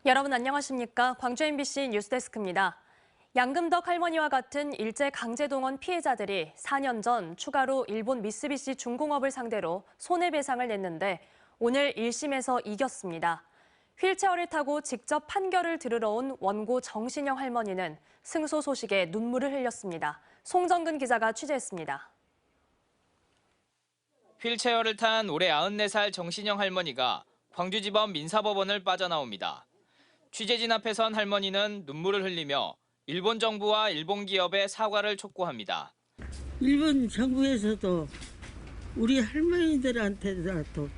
여러분 안녕하십니까? 광주 MBC 뉴스데스크입니다. 양금덕 할머니와 같은 일제 강제동원 피해자들이 4년 전 추가로 일본 미쓰비시 중공업을 상대로 손해배상을 냈는데 오늘 1심에서 이겼습니다. 휠체어를 타고 직접 판결을 들으러 온 원고 정신영 할머니는 승소 소식에 눈물을 흘렸습니다. 송정근 기자가 취재했습니다. 휠체어를 탄 올해 94살 정신영 할머니가 광주지법 민사법원을 빠져나옵니다. 취재진 앞에 선 할머니는 눈물을 흘리며 일본 정부와 일본 기업에 사과를 촉구합니다. 일본 정부에서도 우리 할머니들한테도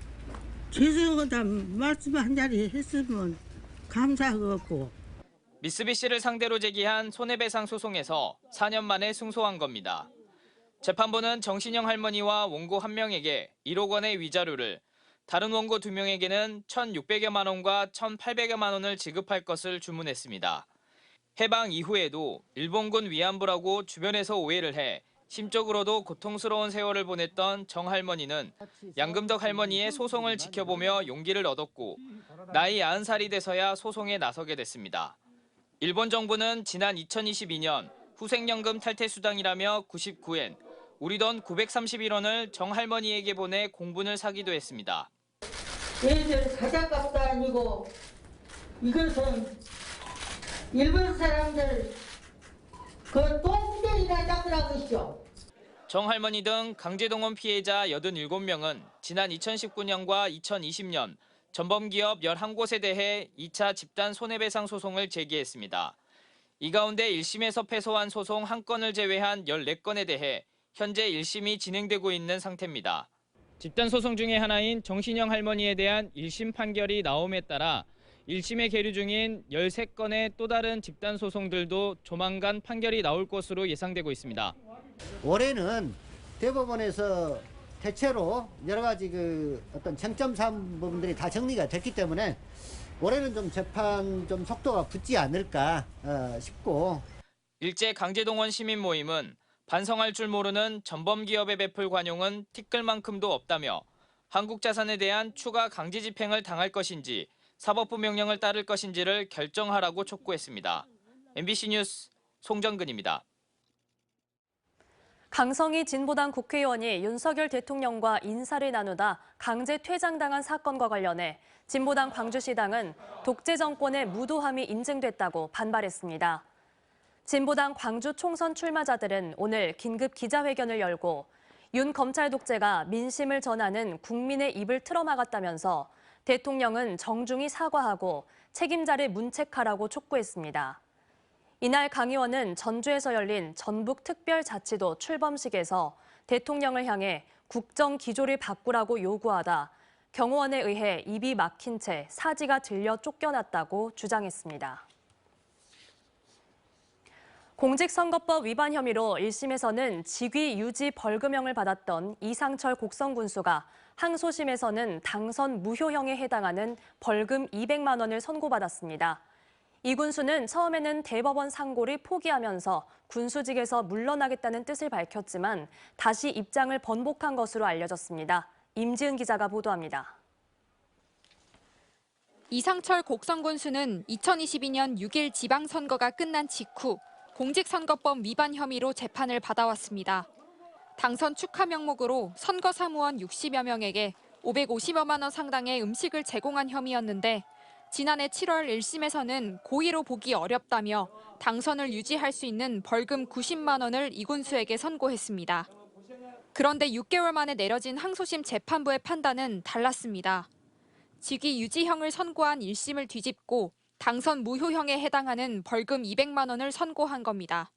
죄송하다는 말씀 한 자리 했으면 감사하고. 미쓰비시를 상대로 제기한 손해배상 소송에서 4년 만에 승소한 겁니다. 재판부는 정신영 할머니와 원고 1명에게 1억 원의 위자료를, 다른 원고 2명에게는 1,600여만 원과 1,800여만 원을 지급할 것을 주문했습니다. 해방 이후에도 일본군 위안부라고 주변에서 오해를 해 심적으로도 고통스러운 세월을 보냈던 정 할머니는 양금덕 할머니의 소송을 지켜보며 용기를 얻었고 나이 90살이 돼서야 소송에 나서게 됐습니다. 일본 정부는 지난 2022년 후생연금 탈퇴수당이라며 99엔, 우리 돈 931원을 정 할머니에게 보내 공분을 사기도 했습니다. 얘들 가자값도 아니고 이것은 일본 사람들 그 똥구덩이나 잡으라고 있죠. 정 할머니 등 강제동원 피해자 87명은 지난 2019년과 2020년 전범기업 11곳에 대해 2차 집단 손해배상 소송을 제기했습니다. 이 가운데 1심에서 패소한 소송 1건을 제외한 14건에 대해 현재 1심이 진행되고 있는 상태입니다. 집단 소송 중의 하나인 정신영 할머니에 대한 1심 판결이 나옴에 따라 1심에 계류 중인 13건의 또 다른 집단 소송들도 조만간 판결이 나올 것으로 예상되고 있습니다. 올해는 대법원에서 대체로 여러 가지 어떤 쟁점 사안 부분들이 다 정리가 됐기 때문에 올해는 좀 재판 좀 속도가 붙지 않을까 싶고. 일제 강제동원 시민 모임은 반성할 줄 모르는 전범기업에 베풀 관용은 티끌만큼도 없다며 한국 자산에 대한 추가 강제 집행을 당할 것인지 사법부 명령을 따를 것인지를 결정하라고 촉구했습니다. MBC 뉴스 송정근입니다. 강성희 진보당 국회의원이 윤석열 대통령과 인사를 나누다 강제 퇴장당한 사건과 관련해 진보당 광주시당은 독재 정권의 무도함이 인증됐다고 반발했습니다. 진보당 광주 총선 출마자들은 오늘 긴급 기자회견을 열고 윤 검찰 독재가 민심을 전하는 국민의 입을 틀어막았다면서 대통령은 정중히 사과하고 책임자를 문책하라고 촉구했습니다. 이날 강 의원은 전주에서 열린 전북특별자치도 출범식에서 대통령을 향해 국정 기조를 바꾸라고 요구하다 경호원에 의해 입이 막힌 채 사지가 들려 쫓겨났다고 주장했습니다. 공직선거법 위반 혐의로 1심에서는 직위 유지 벌금형을 받았던 이상철 곡성군수가 항소심에서는 당선 무효형에 해당하는 벌금 200만 원을 선고받았습니다. 이 군수는 처음에는 대법원 상고를 포기하면서 군수직에서 물러나겠다는 뜻을 밝혔지만 다시 입장을 번복한 것으로 알려졌습니다. 임지은 기자가 보도합니다. 이상철 곡성군수는 2022년 6일 지방선거가 끝난 직후 공직선거법 위반 혐의로 재판을 받아왔습니다. 당선 축하 명목으로 선거사무원 60여 명에게 550여만 원 상당의 음식을 제공한 혐의였는데 지난해 7월 1심에서는 고의로 보기 어렵다며 당선을 유지할 수 있는 벌금 90만 원을 이 군수에게 선고했습니다. 그런데 6개월 만에 내려진 항소심 재판부의 판단은 달랐습니다. 직위 유지형을 선고한 1심을 뒤집고 당선 무효형에 해당하는 벌금 200만 원을 선고한 겁니다.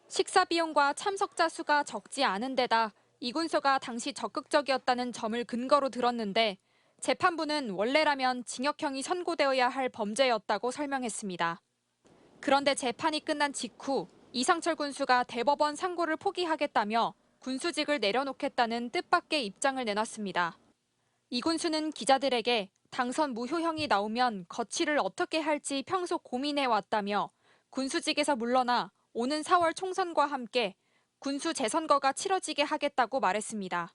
식사 비용과 참석자 수가 적지 않은 데다 이 군수가 당시 적극적이었다는 점을 근거로 들었는데 재판부는 원래라면 징역형이 선고되어야 할 범죄였다고 설명했습니다. 그런데 재판이 끝난 직후 이상철 군수가 대법원 상고를 포기하겠다며 군수직을 내려놓겠다는 뜻밖의 입장을 내놨습니다. 이 군수는 기자들에게 당선 무효형이 나오면 거취를 어떻게 할지 평소 고민해왔다며 군수직에서 물러나 오는 4월 총선과 함께 군수 재선거가 치러지게 하겠다고 말했습니다.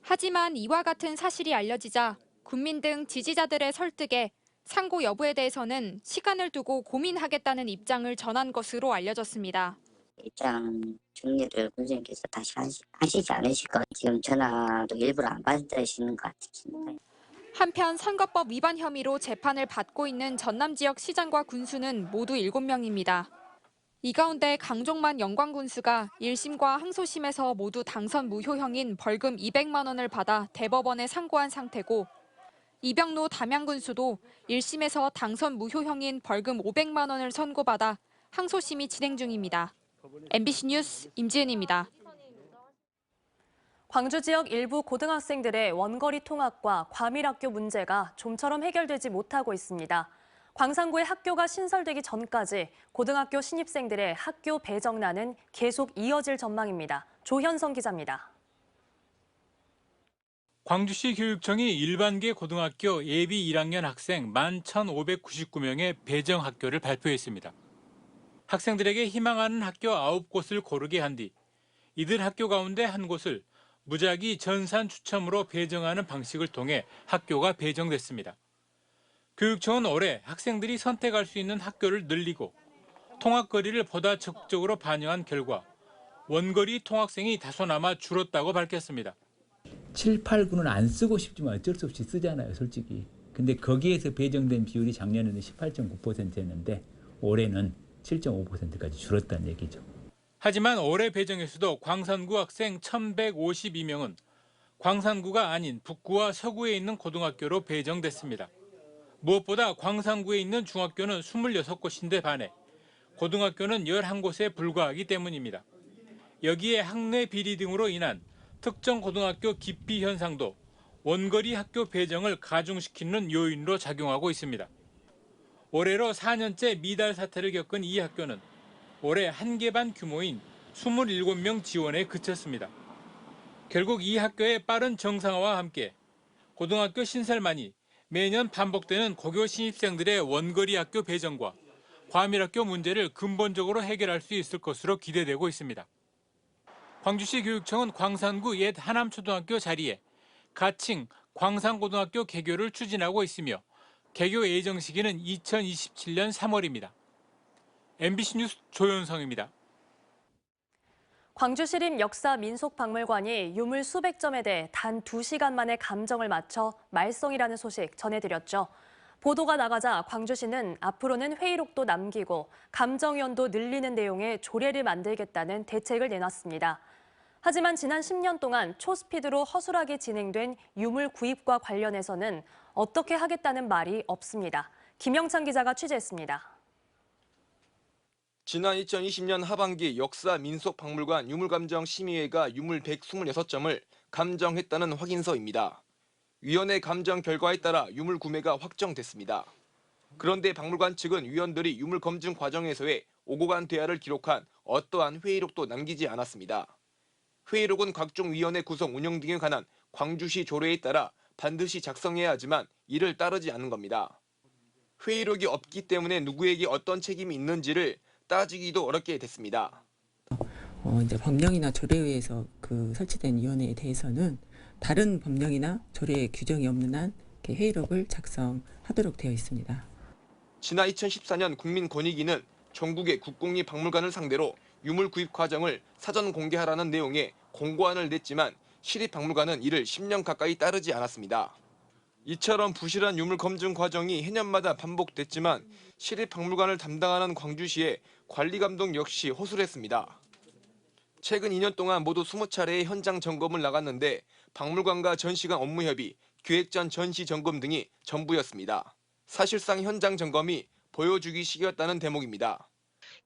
하지만 이와 같은 사실이 알려지자 군민 등 지지자들의 설득에 상고 여부에 대해서는 시간을 두고 고민하겠다는 입장을 전한 것으로 알려졌습니다. 입장 정리를 군수님께서 다시 하시지 않으실까? 지금 전화도 일부러 안 받으시는 것 같습니다. 한편 선거법 위반 혐의로 재판을 받고 있는 전남 지역 시장과 군수는 모두 7명입니다. 이 가운데 강종만 영광군수가 1심과 항소심에서 모두 당선 무효형인 벌금 200만 원을 받아 대법원에 상고한 상태고 이병노 담양군수도 1심에서 당선 무효형인 벌금 500만 원을 선고받아 항소심이 진행 중입니다. MBC 뉴스 임지은입니다. 광주 지역 일부 고등학생들의 원거리 통학과 과밀학교 문제가 좀처럼 해결되지 못하고 있습니다. 광산구의 학교가 신설되기 전까지 고등학교 신입생들의 학교 배정난은 계속 이어질 전망입니다. 조현성 기자입니다. 광주시 교육청이 일반계 고등학교 예비 1학년 학생 11,599명의 배정 학교를 발표했습니다. 학생들에게 희망하는 학교 9곳을 고르게 한 뒤 이들 학교 가운데 한 곳을 무작위 전산 추첨으로 배정하는 방식을 통해 학교가 배정됐습니다. 교육청은 올해 학생들이 선택할 수 있는 학교를 늘리고 통학거리를 보다 적극적으로 반영한 결과 원거리 통학생이 다소나마 줄었다고 밝혔습니다. 7, 8, 9는 안 쓰고 싶지만 어쩔 수 없이 쓰잖아요, 솔직히. 근데 거기에서 배정된 비율이 작년에는 18.9%였는데 올해는 7.5%까지 줄었다는 얘기죠. 하지만 올해 배정에서도 광산구 학생 1,152명은 광산구가 아닌 북구와 서구에 있는 고등학교로 배정됐습니다. 무엇보다 광산구에 있는 중학교는 26곳인데 반해 고등학교는 11곳에 불과하기 때문입니다. 여기에 학내 비리 등으로 인한 특정 고등학교 기피 현상도 원거리 학교 배정을 가중시키는 요인으로 작용하고 있습니다. 올해로 4년째 미달 사태를 겪은 이 학교는 올해 한개 반 규모인 27명 지원에 그쳤습니다. 결국 이 학교의 빠른 정상화와 함께 고등학교 신설만이 매년 반복되는 고교 신입생들의 원거리 학교 배정과 과밀학교 문제를 근본적으로 해결할 수 있을 것으로 기대되고 있습니다. 광주시 교육청은 광산구 옛 하남초등학교 자리에 가칭 광산고등학교 개교를 추진하고 있으며 개교 예정 시기는 2027년 3월입니다. MBC 뉴스 조현성입니다. 광주시립 역사민속박물관이 유물 수백 점에 대해 단 2시간 만에 감정을 맞춰 말썽이라는 소식 전해드렸죠. 보도가 나가자 광주시는 앞으로는 회의록도 남기고 감정위원도 늘리는 내용의 조례를 만들겠다는 대책을 내놨습니다. 하지만 지난 10년 동안 초스피드로 허술하게 진행된 유물 구입과 관련해서는 어떻게 하겠다는 말이 없습니다. 김영찬 기자가 취재했습니다. 지난 2020년 하반기 역사민속박물관 유물감정심의회가 유물 126점을 감정했다는 확인서입니다. 위원회 감정 결과에 따라 유물 구매가 확정됐습니다. 그런데 박물관 측은 위원들이 유물 검증 과정에서의 오고 간 대화를 기록한 어떠한 회의록도 남기지 않았습니다. 회의록은 각종 위원회 구성 운영 등에 관한 광주시 조례에 따라 반드시 작성해야 하지만 이를 따르지 않는 겁니다. 회의록이 없기 때문에 누구에게 어떤 책임이 있는지를 따지기도 어렵게 됐습니다. 이제 법령이나 조례에 의해서 설치된 위원회에 대해서는 다른 법령이나 조례 규정이 없는 한 회의록을 작성하도록 되어 있습니다. 지난 2014년 국민권익위는 전국의 국공립 박물관을 상대로 유물 구입 과정을 사전 공개하라는 내용의 공고안을 냈지만 시립박물관은 이를 10년 가까이 따르지 않았습니다. 이처럼 부실한 유물 검증 과정이 해년마다 반복됐지만 시립박물관을 담당하는 광주시의 관리 감독 역시 허술했습니다. 최근 2년 동안 모두 20차례의 현장 점검을 나갔는데 박물관과 전시관 업무 협의, 기획 전 전시 점검 등이 전부였습니다. 사실상 현장 점검이 보여주기식이었다는 대목입니다.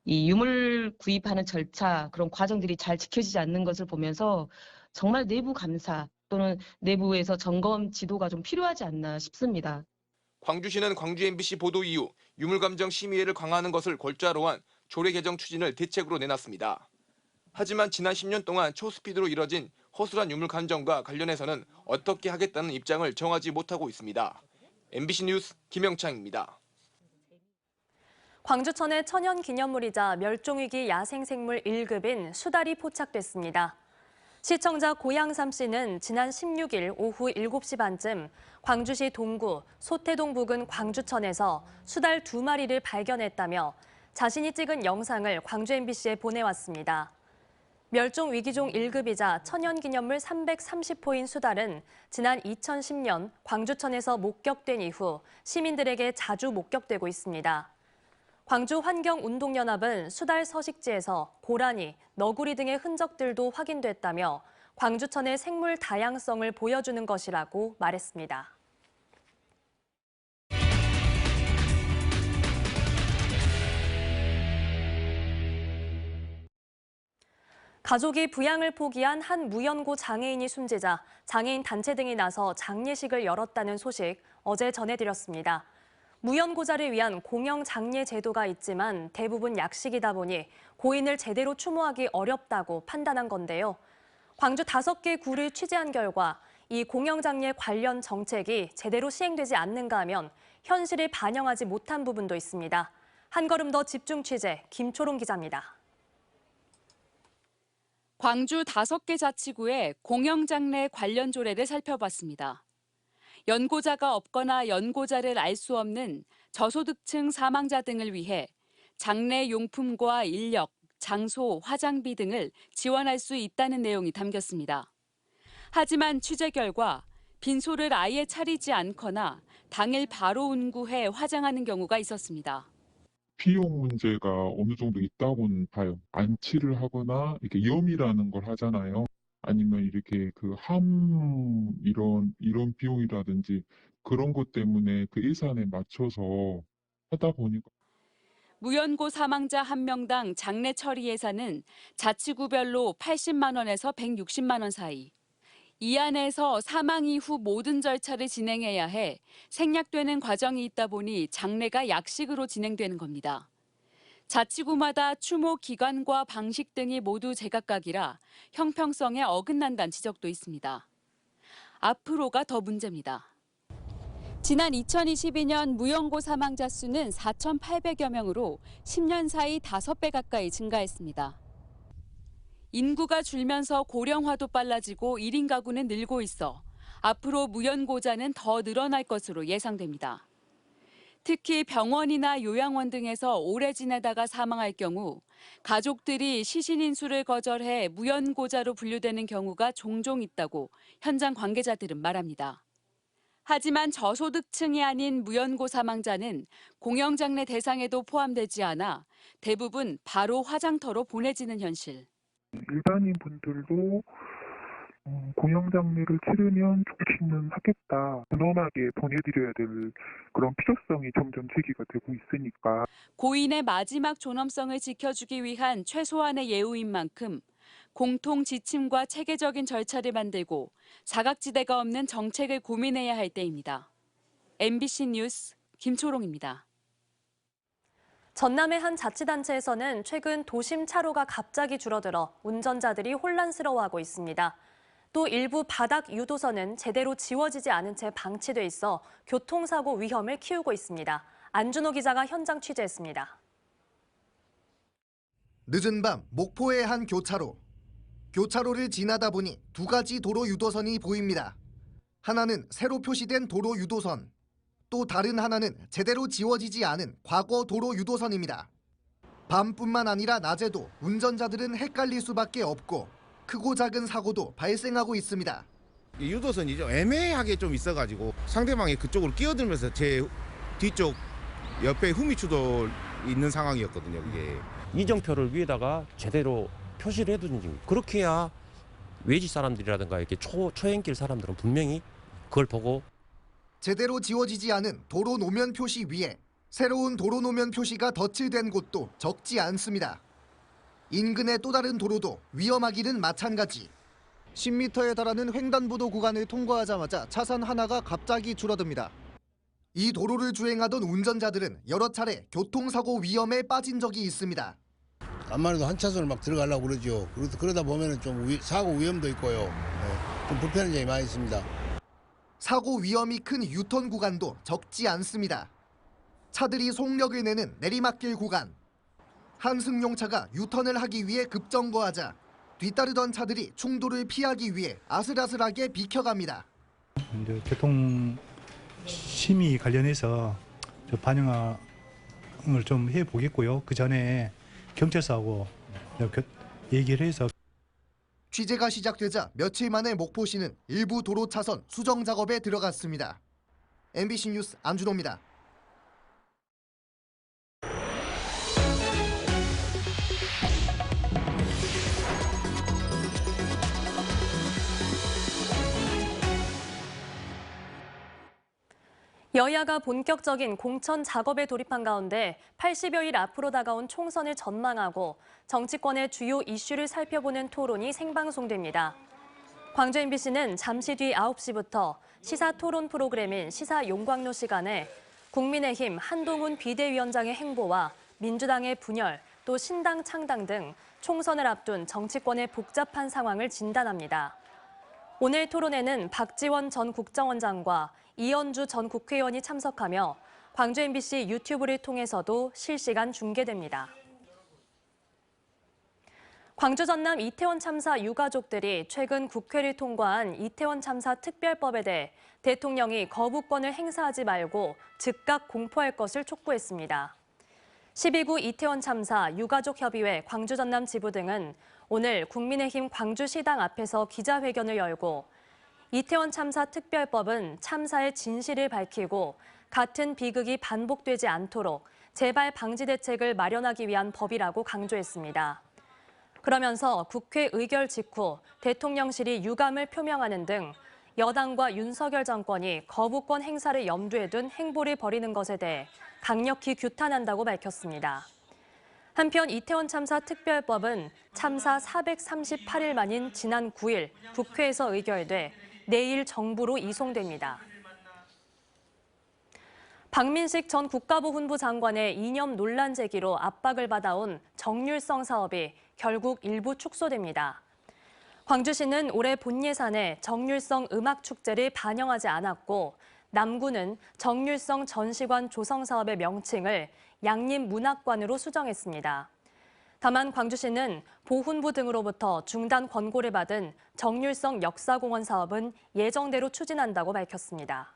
이 유물 구입하는 절차, 그런 과정들이 잘 지켜지지 않는 것을 보면서 정말 내부 감사 또는 내부에서 점검 지도가 좀 필요하지 않나 싶습니다. 광주시는 광주 MBC 보도 이후 유물감정심의회를 강화하는 것을 골자로 한 조례 개정 추진을 대책으로 내놨습니다. 하지만 지난 10년 동안 초스피드로 이뤄진 허술한 유물 감정과 관련해서는 어떻게 하겠다는 입장을 정하지 못하고 있습니다. MBC 뉴스 김영창입니다. 광주천의 천연기념물이자 멸종위기 야생생물 1급인 수달이 포착됐습니다. 시청자 고양삼 씨는 지난 16일 오후 7시 반쯤 광주시 동구 소태동 부근 광주천에서 수달 2마리를 발견했다며 자신이 찍은 영상을 광주 MBC에 보내왔습니다. 멸종 위기종 1급이자 천연기념물 330호인 수달은 지난 2010년 광주천에서 목격된 이후 시민들에게 자주 목격되고 있습니다. 광주환경운동연합은 수달 서식지에서 고라니, 너구리 등의 흔적들도 확인됐다며 광주천의 생물 다양성을 보여주는 것이라고 말했습니다. 가족이 부양을 포기한 한 무연고 장애인이 숨지자 장애인 단체 등이 나서 장례식을 열었다는 소식 어제 전해드렸습니다. 무연고자를 위한 공영 장례 제도가 있지만 대부분 약식이다 보니 고인을 제대로 추모하기 어렵다고 판단한 건데요. 광주 5개 구를 취재한 결과 이 공영 장례 관련 정책이 제대로 시행되지 않는가 하면 현실을 반영하지 못한 부분도 있습니다. 한 걸음 더 집중 취재, 김초롱 기자입니다. 광주 5개 자치구의 공영장례 관련 조례를 살펴봤습니다. 연고자가 없거나 연고자를 알 수 없는 저소득층 사망자 등을 위해 장례 용품과 인력, 장소, 화장비 등을 지원할 수 있다는 내용이 담겼습니다. 하지만 취재 결과 빈소를 아예 차리지 않거나 당일 바로 운구해 화장하는 경우가 있었습니다. 비용 문제가 어느 정도 있다고는 봐요. 안치를 하거나 이렇게 염이라는 걸 하잖아요. 아니면 이렇게 이런 비용이라든지 그런 것 때문에 그 예산에 맞춰서 하다 보니까. 무연고 사망자 1명당 장례 처리 예산은 자치구별로 80만 원에서 160만 원 사이. 이 안에서 사망 이후 모든 절차를 진행해야 해 생략되는 과정이 있다 보니 장례가 약식으로 진행되는 겁니다. 자치구마다 추모 기간과 방식 등이 모두 제각각이라 형평성에 어긋난다는 지적도 있습니다. 앞으로가 더 문제입니다. 지난 2022년 무연고 사망자 수는 4,800여 명으로 10년 사이 5배 가까이 증가했습니다. 인구가 줄면서 고령화도 빨라지고 1인 가구는 늘고 있어 앞으로 무연고자는 더 늘어날 것으로 예상됩니다. 특히 병원이나 요양원 등에서 오래 지내다가 사망할 경우 가족들이 시신 인수를 거절해 무연고자로 분류되는 경우가 종종 있다고 현장 관계자들은 말합니다. 하지만 저소득층이 아닌 무연고 사망자는 공영장례 대상에도 포함되지 않아 대부분 바로 화장터로 보내지는 현실. 일반인 분들도 공영장례를 치르면 좋기는 하겠다. 근엄하게 보내드려야 될 그런 필요성이 점점 제기가 되고 있으니까. 고인의 마지막 존엄성을 지켜주기 위한 최소한의 예우인 만큼 공통 지침과 체계적인 절차를 만들고 사각지대가 없는 정책을 고민해야 할 때입니다. MBC 뉴스 김초롱입니다. 전남의 한 자치단체에서는 최근 도심 차로가 갑자기 줄어들어 운전자들이 혼란스러워하고 있습니다. 또 일부 바닥 유도선은 제대로 지워지지 않은 채 방치돼 있어 교통사고 위험을 키우고 있습니다. 안준호 기자가 현장 취재했습니다. 늦은 밤 목포의 한 교차로. 교차로를 지나다 보니 2가지 도로 유도선이 보입니다. 하나는 새로 표시된 도로 유도선. 또 다른 하나는 제대로 지워지지 않은 과거 도로 유도선입니다. 밤뿐만 아니라 낮에도 운전자들은 헷갈릴 수밖에 없고 크고 작은 사고도 발생하고 있습니다. 유도선이 좀 애매하게 좀 있어가지고 상대방이 그쪽으로 끼어들면서 제 뒤쪽 옆에 후미추도 있는 상황이었거든요. 이게 이정표를 위에다가 제대로 표시를 해두는지 그렇게 해야 외지 사람들이라든가 이렇게 초행길 사람들은 분명히 그걸 보고 제대로 지워지지 않은 도로 노면 표시 위에 새로운 도로 노면 표시가 덧칠된 곳도 적지 않습니다. 인근의 또 다른 도로도 위험하기는 마찬가지. 10m에 달하는 횡단보도 구간을 통과하자마자 차선 하나가 갑자기 줄어듭니다. 이 도로를 주행하던 운전자들은 여러 차례 교통사고 위험에 빠진 적이 있습니다. 간만에도 한 차선을 막 들어가려고 그러죠. 그러다 보면 좀 사고 위험도 있고요. 좀 불편한 점이 많이 있습니다. 사고 위험이 큰 유턴 구간도 적지 않습니다. 차들이 속력을 내는 내리막길 구간. 한 승용차가 유턴을 하기 위해 급정거하자 뒤따르던 차들이 충돌을 피하기 위해 아슬아슬하게 비켜갑니다. 이제 교통 심의 관련해서 반영을 좀 해보겠고요. 그 전에 경찰서하고 얘기를 해서. 취재가 시작되자 며칠 만에 목포시는 일부 도로 차선 수정 작업에 들어갔습니다. MBC 뉴스 안준호입니다. 여야가 본격적인 공천 작업에 돌입한 가운데 80여일 앞으로 다가온 총선을 전망하고 정치권의 주요 이슈를 살펴보는 토론이 생방송됩니다. 광주 MBC는 잠시 뒤 9시부터 시사 토론 프로그램인 시사 용광로 시간에 국민의힘 한동훈 비대위원장의 행보와 민주당의 분열, 또 신당 창당 등 총선을 앞둔 정치권의 복잡한 상황을 진단합니다. 오늘 토론에는 박지원 전 국정원장과 이현주 전 국회의원이 참석하며 광주 MBC 유튜브를 통해서도 실시간 중계됩니다. 광주 전남 이태원 참사 유가족들이 최근 국회를 통과한 이태원 참사 특별법에 대해 대통령이 거부권을 행사하지 말고 즉각 공포할 것을 촉구했습니다. 12구 이태원 참사 유가족협의회 광주 전남 지부 등은 오늘 국민의힘 광주시당 앞에서 기자회견을 열고 이태원 참사 특별법은 참사의 진실을 밝히고 같은 비극이 반복되지 않도록 재발 방지 대책을 마련하기 위한 법이라고 강조했습니다. 그러면서 국회 의결 직후 대통령실이 유감을 표명하는 등 여당과 윤석열 정권이 거부권 행사를 염두에 둔 행보를 벌이는 것에 대해 강력히 규탄한다고 밝혔습니다. 한편 이태원 참사 특별법은 참사 438일 만인 지난 9일 국회에서 의결돼 내일 정부로 이송됩니다. 박민식 전 국가보훈부 장관의 이념 논란 제기로 압박을 받아온 정률성 사업이 결국 일부 축소됩니다. 광주시는 올해 본 예산에 정률성 음악축제를 반영하지 않았고 남구는 정률성 전시관 조성 사업의 명칭을 양림문학관으로 수정했습니다. 다만 광주시는 보훈부 등으로부터 중단 권고를 받은 정률성 역사공원 사업은 예정대로 추진한다고 밝혔습니다.